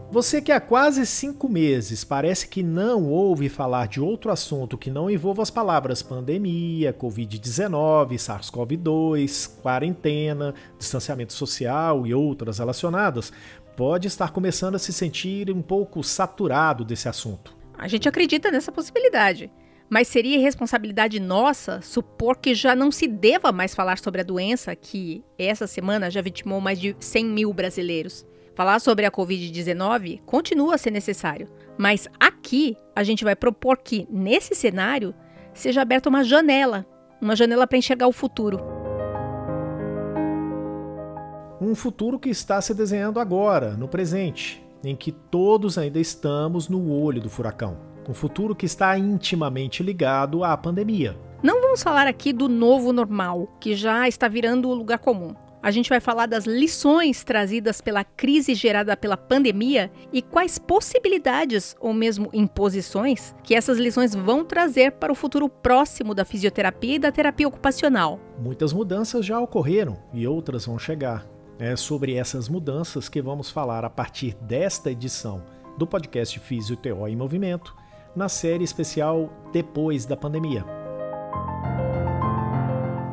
Você que há quase 5 meses parece que não ouve falar de outro assunto que não envolva as palavras pandemia, Covid-19, SARS-CoV-2, quarentena, distanciamento social e outras relacionadas, pode estar começando a se sentir um pouco saturado desse assunto. A gente acredita nessa possibilidade, mas seria irresponsabilidade nossa supor que já não se deva mais falar sobre a doença que, essa semana, já vitimou mais de 100 mil brasileiros. Falar sobre a Covid-19 continua a ser necessário, mas aqui a gente vai propor que, nesse cenário, seja aberta uma janela para enxergar o futuro. Um futuro que está se desenhando agora, no presente, em que todos ainda estamos no olho do furacão. Um futuro que está intimamente ligado à pandemia. Não vamos falar aqui do novo normal, que já está virando o lugar comum. A gente vai falar das lições trazidas pela crise gerada pela pandemia e quais possibilidades, ou mesmo imposições, que essas lições vão trazer para o futuro próximo da fisioterapia e da terapia ocupacional. Muitas mudanças já ocorreram e outras vão chegar. É sobre essas mudanças que vamos falar a partir desta edição do podcast Físio-TO em Movimento, na série especial Depois da Pandemia.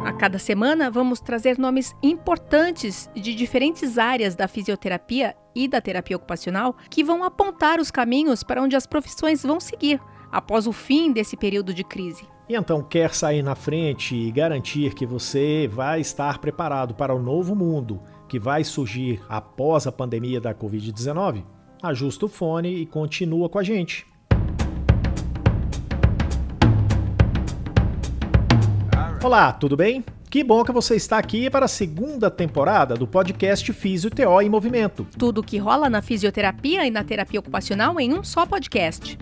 A cada semana vamos trazer nomes importantes de diferentes áreas da fisioterapia e da terapia ocupacional que vão apontar os caminhos para onde as profissões vão seguir após o fim desse período de crise. E então quer sair na frente e garantir que você vai estar preparado para o novo mundo que vai surgir após a pandemia da Covid-19? Ajusta o fone e continua com a gente. Olá, tudo bem? Que bom que você está aqui para a segunda temporada do podcast Físio-TO em Movimento. Tudo o que rola na fisioterapia e na terapia ocupacional em um só podcast.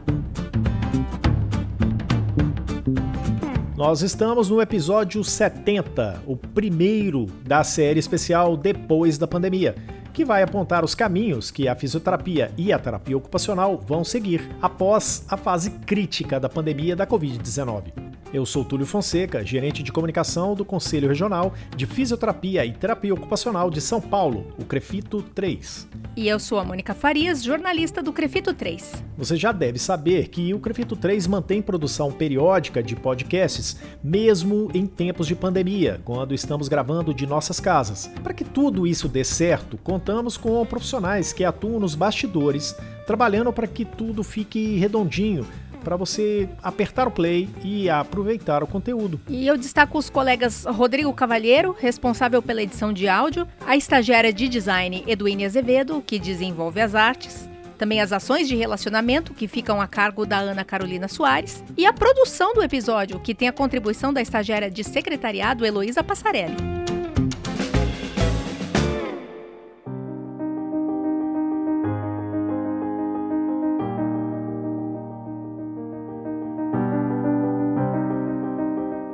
Nós estamos no episódio 70, o primeiro da série especial Depois da Pandemia, que vai apontar os caminhos que a fisioterapia e a terapia ocupacional vão seguir após a fase crítica da pandemia da Covid-19. Eu sou Túlio Fonseca, gerente de comunicação do Conselho Regional de Fisioterapia e Terapia Ocupacional de São Paulo, o CREFITO 3. E eu sou a Mônica Farias, jornalista do CREFITO 3. Você já deve saber que o CREFITO 3 mantém produção periódica de podcasts, mesmo em tempos de pandemia, quando estamos gravando de nossas casas. Para que tudo isso dê certo, contamos com profissionais que atuam nos bastidores, trabalhando para que tudo fique redondinho, para você apertar o play e aproveitar o conteúdo. E eu destaco os colegas Rodrigo Cavalheiro, responsável pela edição de áudio, a estagiária de design Eduine Azevedo, que desenvolve as artes, também as ações de relacionamento, que ficam a cargo da Ana Carolina Soares, e a produção do episódio, que tem a contribuição da estagiária de secretariado Heloísa Passarelli.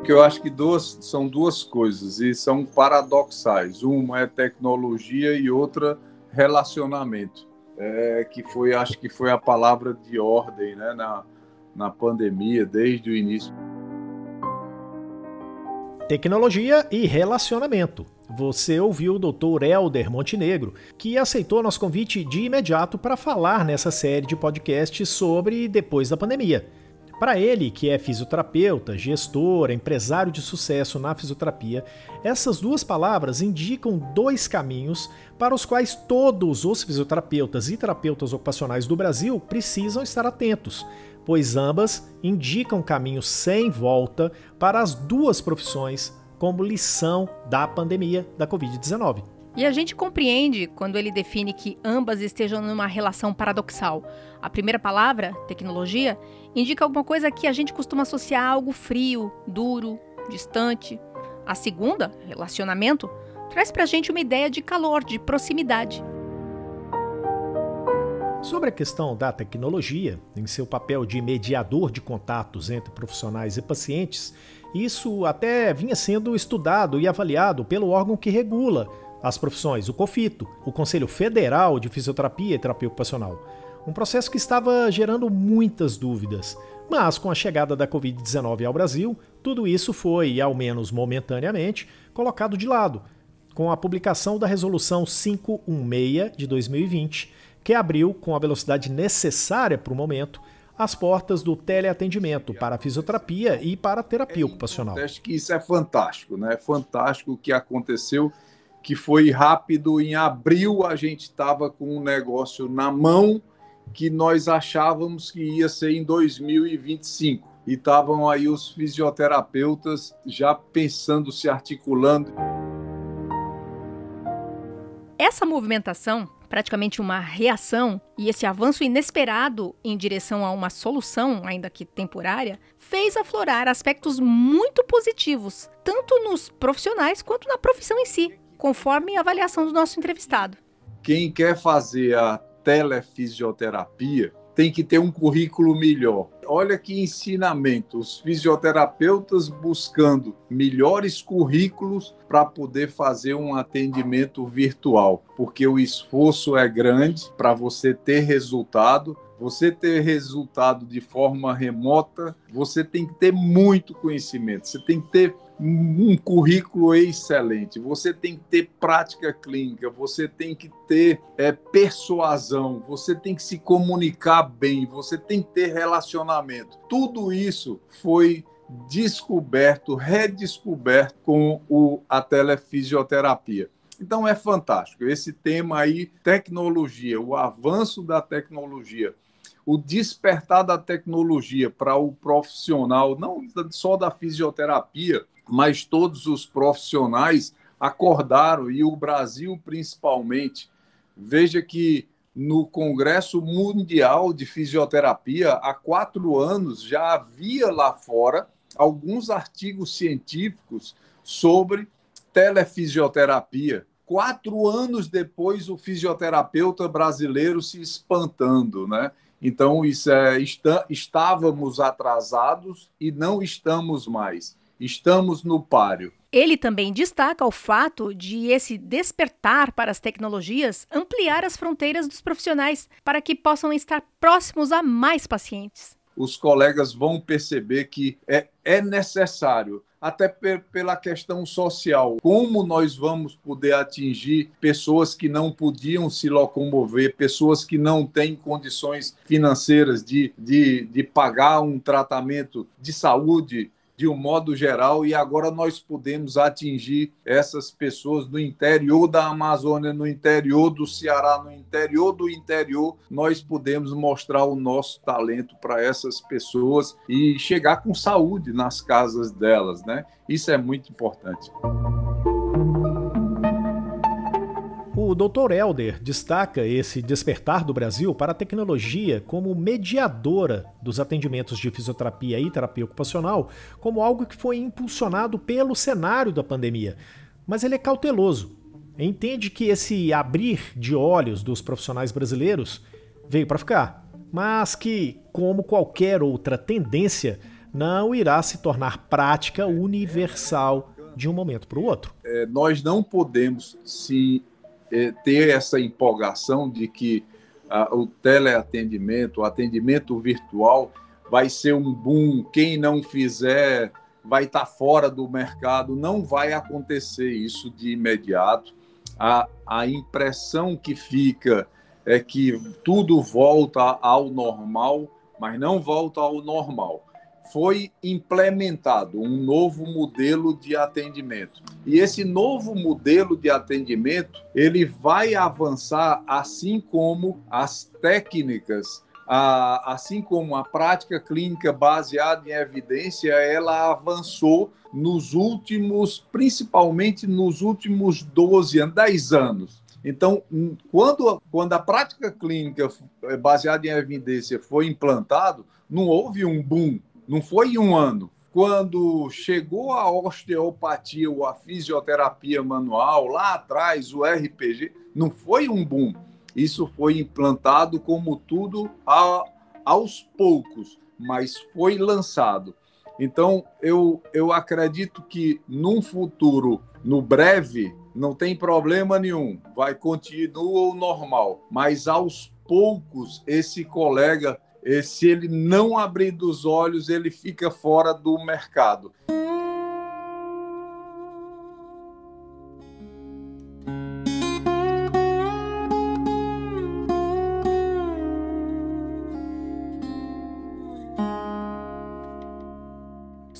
Que eu acho que são duas coisas e são paradoxais. Uma é tecnologia e outra relacionamento, acho que foi a palavra de ordem, né, na pandemia, desde o início. Tecnologia e relacionamento. Você ouviu o Dr. Helder Montenegro, que aceitou nosso convite de imediato para falar nessa série de podcasts sobre Depois da Pandemia. Para ele, que é fisioterapeuta, gestor, empresário de sucesso na fisioterapia, essas duas palavras indicam dois caminhos para os quais todos os fisioterapeutas e terapeutas ocupacionais do Brasil precisam estar atentos, pois ambas indicam caminhos sem volta para as duas profissões como lição da pandemia da Covid-19. E a gente compreende quando ele define que ambas estejam numa relação paradoxal. A primeira palavra, tecnologia, indica alguma coisa que a gente costuma associar a algo frio, duro, distante. A segunda, relacionamento, traz pra gente uma ideia de calor, de proximidade. Sobre a questão da tecnologia, em seu papel de mediador de contatos entre profissionais e pacientes, isso até vinha sendo estudado e avaliado pelo órgão que regula as profissões, o COFITO, o Conselho Federal de Fisioterapia e Terapia Ocupacional. Um processo que estava gerando muitas dúvidas, mas com a chegada da Covid-19 ao Brasil, tudo isso foi, ao menos momentaneamente, colocado de lado, com a publicação da Resolução 516 de 2020, que abriu, com a velocidade necessária para o momento, as portas do teleatendimento para a fisioterapia e para a terapia ocupacional. Acho que isso é fantástico, né? Fantástico o que aconteceu, que foi rápido. Em abril a gente estava com um negócio na mão que nós achávamos que ia ser em 2025. E estavam aí os fisioterapeutas já pensando, se articulando. Essa movimentação, praticamente uma reação, e esse avanço inesperado em direção a uma solução, ainda que temporária, fez aflorar aspectos muito positivos, tanto nos profissionais quanto na profissão em si, conforme a avaliação do nosso entrevistado. Quem quer fazer a telefisioterapia tem que ter um currículo melhor. Olha que ensinamento, os fisioterapeutas buscando melhores currículos para poder fazer um atendimento virtual, porque o esforço é grande para você ter resultado. Você ter resultado de forma remota, você tem que ter muito conhecimento, você tem que ter um currículo excelente, você tem que ter prática clínica, você tem que ter persuasão, você tem que se comunicar bem, você tem que ter relacionamento. Tudo isso foi descoberto, redescoberto com a telefisioterapia. Então é fantástico. Esse tema aí, tecnologia, o avanço da tecnologia, o despertar da tecnologia para o profissional, não só da fisioterapia, mas todos os profissionais acordaram, e o Brasil principalmente. Veja que no Congresso Mundial de Fisioterapia, há 4 anos, já havia lá fora alguns artigos científicos sobre telefisioterapia. 4 anos depois, o fisioterapeuta brasileiro se espantando, né? Então, estávamos atrasados e não estamos mais. Estamos no páreo. Ele também destaca o fato de esse despertar para as tecnologias ampliar as fronteiras dos profissionais para que possam estar próximos a mais pacientes. Os colegas vão perceber que é necessário, até pela questão social, como nós vamos poder atingir pessoas que não podiam se locomover, pessoas que não têm condições financeiras de pagar um tratamento de saúde de um modo geral, e agora nós podemos atingir essas pessoas no interior da Amazônia, no interior do Ceará, no interior do interior. Nós podemos mostrar o nosso talento para essas pessoas e chegar com saúde nas casas delas, né? Isso é muito importante. O Dr. Helder destaca esse despertar do Brasil para a tecnologia como mediadora dos atendimentos de fisioterapia e terapia ocupacional, como algo que foi impulsionado pelo cenário da pandemia. Mas ele é cauteloso. Entende que esse abrir de olhos dos profissionais brasileiros veio para ficar, mas que, como qualquer outra tendência, não irá se tornar prática universal de um momento para o outro. Nós não podemos ter essa empolgação de que o teleatendimento, o atendimento virtual vai ser um boom, quem não fizer vai estar fora do mercado. Não vai acontecer isso de imediato. A impressão que fica é que tudo volta ao normal, mas não volta ao normal. Foi implementado um novo modelo de atendimento. E esse novo modelo de atendimento, ele vai avançar assim como as técnicas, assim como a prática clínica baseada em evidência, ela avançou principalmente nos últimos 12 anos, 10 anos. Então, quando a prática clínica baseada em evidência foi implantado, não houve um boom. Não foi em um ano. Quando chegou a osteopatia ou a fisioterapia manual, lá atrás, o RPG, não foi um boom. Isso foi implantado como tudo aos poucos, mas foi lançado. Então, eu acredito que num futuro, no breve, não tem problema nenhum, vai continuar o normal, mas aos poucos esse colega, se ele não abrir dos olhos, ele fica fora do mercado.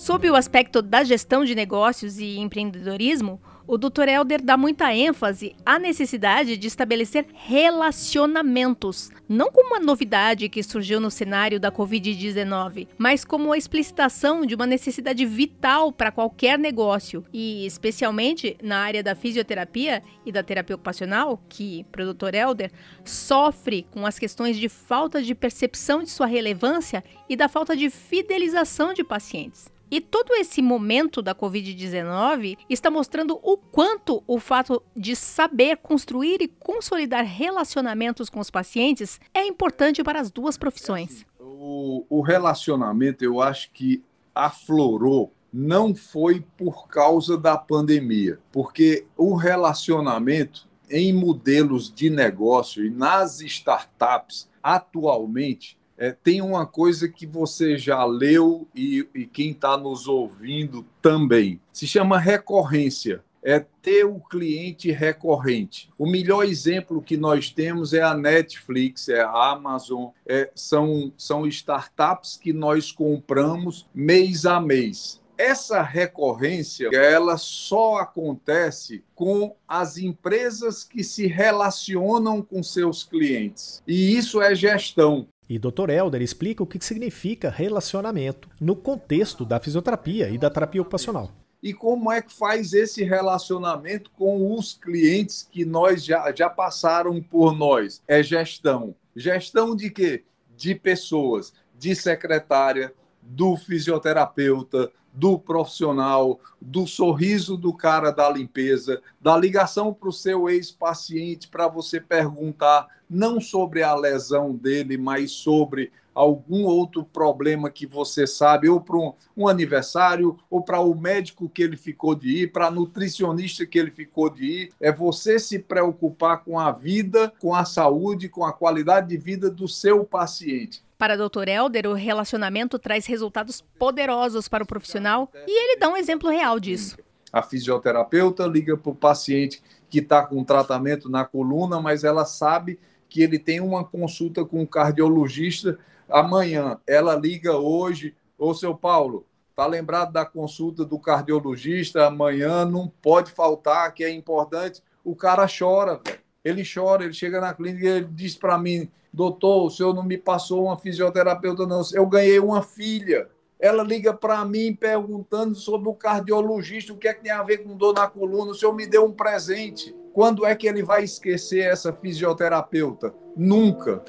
Sob o aspecto da gestão de negócios e empreendedorismo, o Dr. Helder dá muita ênfase à necessidade de estabelecer relacionamentos, não como uma novidade que surgiu no cenário da Covid-19, mas como a explicitação de uma necessidade vital para qualquer negócio, e especialmente na área da fisioterapia e da terapia ocupacional, que, para o Dr. Helder, sofre com as questões de falta de percepção de sua relevância e da falta de fidelização de pacientes. E todo esse momento da Covid-19 está mostrando o quanto o fato de saber construir e consolidar relacionamentos com os pacientes é importante para as duas profissões. O relacionamento, eu acho que aflorou, não foi por causa da pandemia, porque o relacionamento em modelos de negócio e nas startups, atualmente, tem uma coisa que você já leu e quem está nos ouvindo também. Se chama recorrência. É ter o cliente recorrente. O melhor exemplo que nós temos é a Netflix, é a Amazon, são startups que nós compramos mês a mês. Essa recorrência, ela só acontece com as empresas que se relacionam com seus clientes. E isso é gestão. E Dr. Helder explica o que significa relacionamento no contexto da fisioterapia e da terapia ocupacional. E como é que faz esse relacionamento com os clientes que nós já passaram por nós? É gestão. Gestão de quê? De pessoas, de secretária, do fisioterapeuta, do profissional, do sorriso do cara da limpeza, da ligação para o seu ex-paciente para você perguntar não sobre a lesão dele, mas sobre algum outro problema que você sabe, ou para um aniversário, ou para o médico que ele ficou de ir, para a nutricionista que ele ficou de ir. É você se preocupar com a vida, com a saúde, com a qualidade de vida do seu paciente. Para o Dr. Helder, o relacionamento traz resultados poderosos para o profissional e ele dá um exemplo real disso. A fisioterapeuta liga para o paciente que está com tratamento na coluna, mas ela sabe que ele tem uma consulta com o cardiologista amanhã. Ela liga hoje, ô seu Paulo, tá lembrado da consulta do cardiologista amanhã, não pode faltar, que é importante. O cara chora, velho. Ele chora, ele chega na clínica e ele diz para mim: doutor, o senhor não me passou uma fisioterapeuta, não. Eu ganhei uma filha. Ela liga para mim perguntando sobre o cardiologista, o que é que tem a ver com dor na coluna. O senhor me deu um presente. Quando é que ele vai esquecer essa fisioterapeuta? Nunca.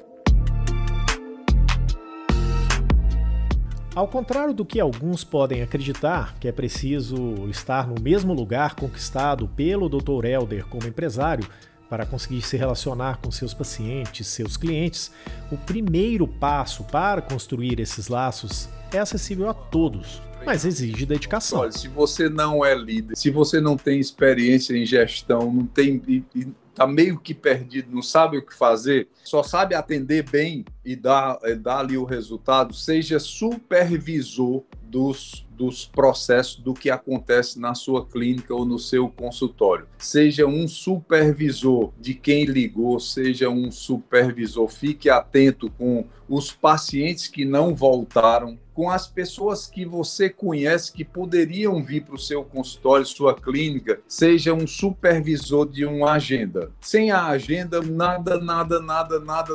Ao contrário do que alguns podem acreditar, que é preciso estar no mesmo lugar conquistado pelo Dr. Helder como empresário, para conseguir se relacionar com seus pacientes, seus clientes, o primeiro passo para construir esses laços é acessível a todos, mas exige dedicação. Olha, se você não é líder, se você não tem experiência em gestão, não tem, está meio que perdido, não sabe o que fazer, só sabe atender bem e dar ali o resultado, seja supervisor dos processos do que acontece na sua clínica ou no seu consultório. Seja um supervisor de quem ligou, seja um supervisor, fique atento com os pacientes que não voltaram, com as pessoas que você conhece que poderiam vir para o seu consultório, sua clínica, seja um supervisor de uma agenda. Sem a agenda, nada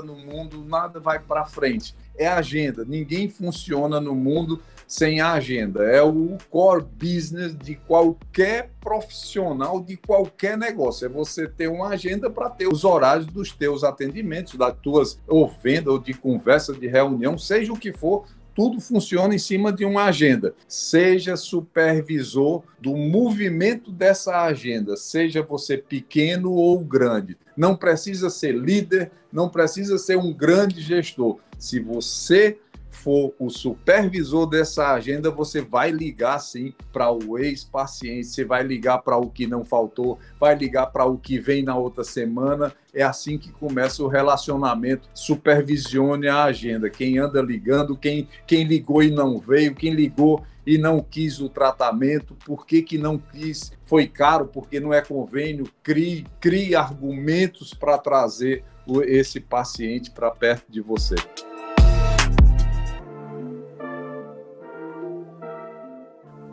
no mundo, nada vai para frente. É agenda, ninguém funciona no mundo sem a agenda. É o core business de qualquer profissional, de qualquer negócio. É você ter uma agenda para ter os horários dos teus atendimentos, das tuas ou venda, ou de conversa, de reunião, seja o que for, tudo funciona em cima de uma agenda. Seja supervisor do movimento dessa agenda, seja você pequeno ou grande. Não precisa ser líder, não precisa ser um grande gestor. Se você for o supervisor dessa agenda, você vai ligar sim para o ex-paciente, você vai ligar para o que não faltou, vai ligar para o que vem na outra semana. É assim que começa o relacionamento. Supervisione a agenda. Quem anda ligando, quem ligou e não veio, quem ligou e não quis o tratamento, por que não quis, foi caro, porque não é convênio, crie argumentos para trazer esse paciente para perto de você.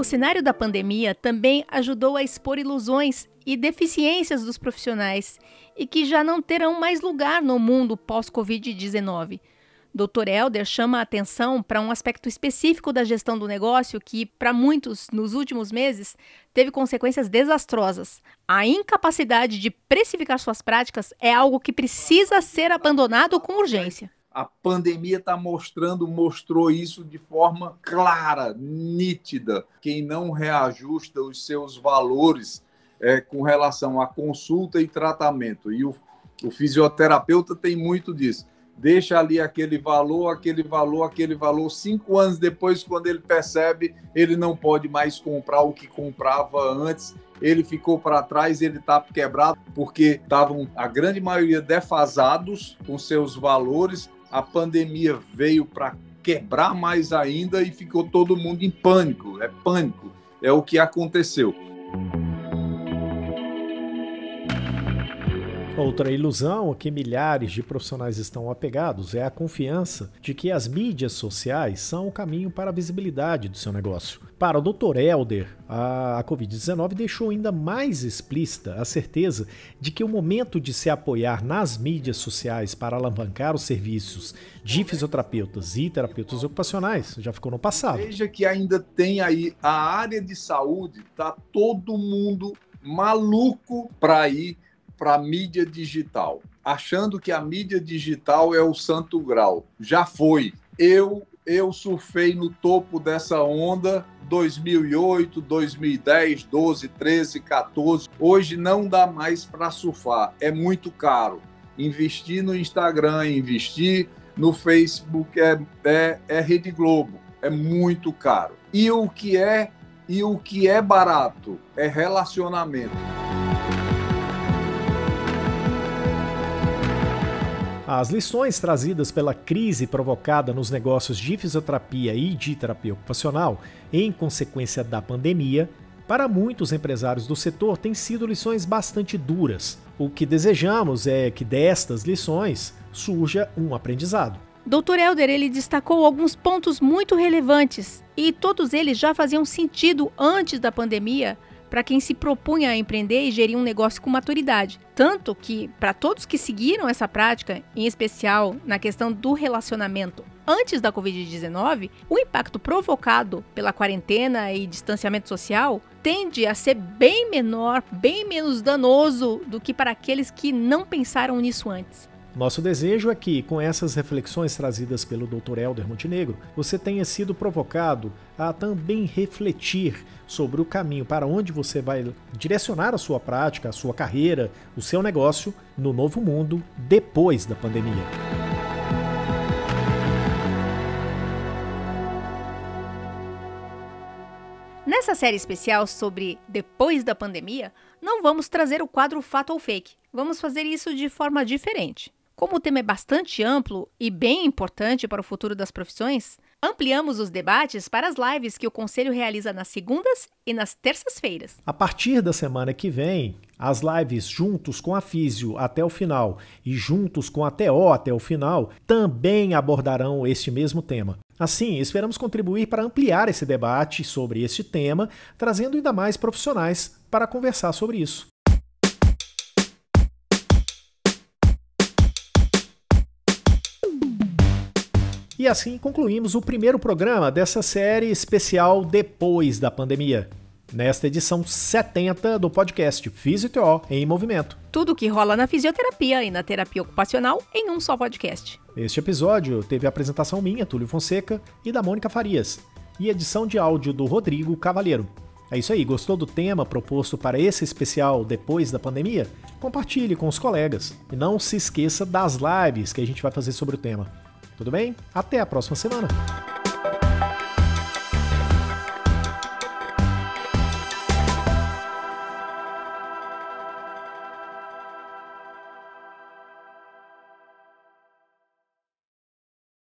O cenário da pandemia também ajudou a expor ilusões e deficiências dos profissionais e que já não terão mais lugar no mundo pós-Covid-19. Dr. Helder chama a atenção para um aspecto específico da gestão do negócio que, para muitos, nos últimos meses, teve consequências desastrosas. A incapacidade de precificar suas práticas é algo que precisa ser abandonado com urgência. A pandemia mostrou isso de forma clara, nítida. Quem não reajusta os seus valores com relação à consulta e tratamento, e o fisioterapeuta tem muito disso, deixa ali aquele valor, 5 anos depois, quando ele percebe, ele não pode mais comprar o que comprava antes, ele ficou para trás, ele está quebrado, porque estavam, a grande maioria, defasados com seus valores. A pandemia veio para quebrar mais ainda e ficou todo mundo em pânico. Pânico, é o que aconteceu. Outra ilusão a que milhares de profissionais estão apegados é a confiança de que as mídias sociais são o caminho para a visibilidade do seu negócio. Para o Dr. Helder, a Covid-19 deixou ainda mais explícita a certeza de que o momento de se apoiar nas mídias sociais para alavancar os serviços de fisioterapeutas e terapeutas ocupacionais já ficou no passado. Veja que ainda tem aí a área de saúde, está todo mundo maluco para ir para a mídia digital, achando que a mídia digital é o santo grau. Já foi. Eu surfei no topo dessa onda 2008, 2010, 12, 13, 14. Hoje não dá mais para surfar, é muito caro. Investir no Instagram, investir no Facebook é Rede Globo, é muito caro. E o que é barato é relacionamento. As lições trazidas pela crise provocada nos negócios de fisioterapia e de terapia ocupacional, em consequência da pandemia, para muitos empresários do setor têm sido lições bastante duras. O que desejamos é que destas lições surja um aprendizado. Dr. Helder, ele destacou alguns pontos muito relevantes e todos eles já faziam sentido antes da pandemia para quem se propunha a empreender e gerir um negócio com maturidade. Tanto que, para todos que seguiram essa prática, em especial na questão do relacionamento antes da Covid-19, o impacto provocado pela quarentena e distanciamento social tende a ser bem menor, bem menos danoso do que para aqueles que não pensaram nisso antes. Nosso desejo é que, com essas reflexões trazidas pelo Dr. Helder Montenegro, você tenha sido provocado a também refletir sobre o caminho para onde você vai direcionar a sua prática, a sua carreira, o seu negócio no novo mundo depois da pandemia. Nessa série especial sobre depois da pandemia, não vamos trazer o quadro Fato ou Fake. Vamos fazer isso de forma diferente. Como o tema é bastante amplo e bem importante para o futuro das profissões, ampliamos os debates para as lives que o Conselho realiza nas segundas e nas terças-feiras. A partir da semana que vem, as lives Juntos com a Físio até o final e Juntos com a TO até o final também abordarão este mesmo tema. Assim, esperamos contribuir para ampliar esse debate sobre este tema, trazendo ainda mais profissionais para conversar sobre isso. E assim concluímos o primeiro programa dessa série especial depois da pandemia, nesta edição 70 do podcast Fisio em Movimento. Tudo o que rola na fisioterapia e na terapia ocupacional em um só podcast. Este episódio teve a apresentação minha, Túlio Fonseca, e da Mônica Farias, e edição de áudio do Rodrigo Cavalheiro. É isso aí, gostou do tema proposto para esse especial depois da pandemia? Compartilhe com os colegas e não se esqueça das lives que a gente vai fazer sobre o tema. Tudo bem? Até a próxima semana!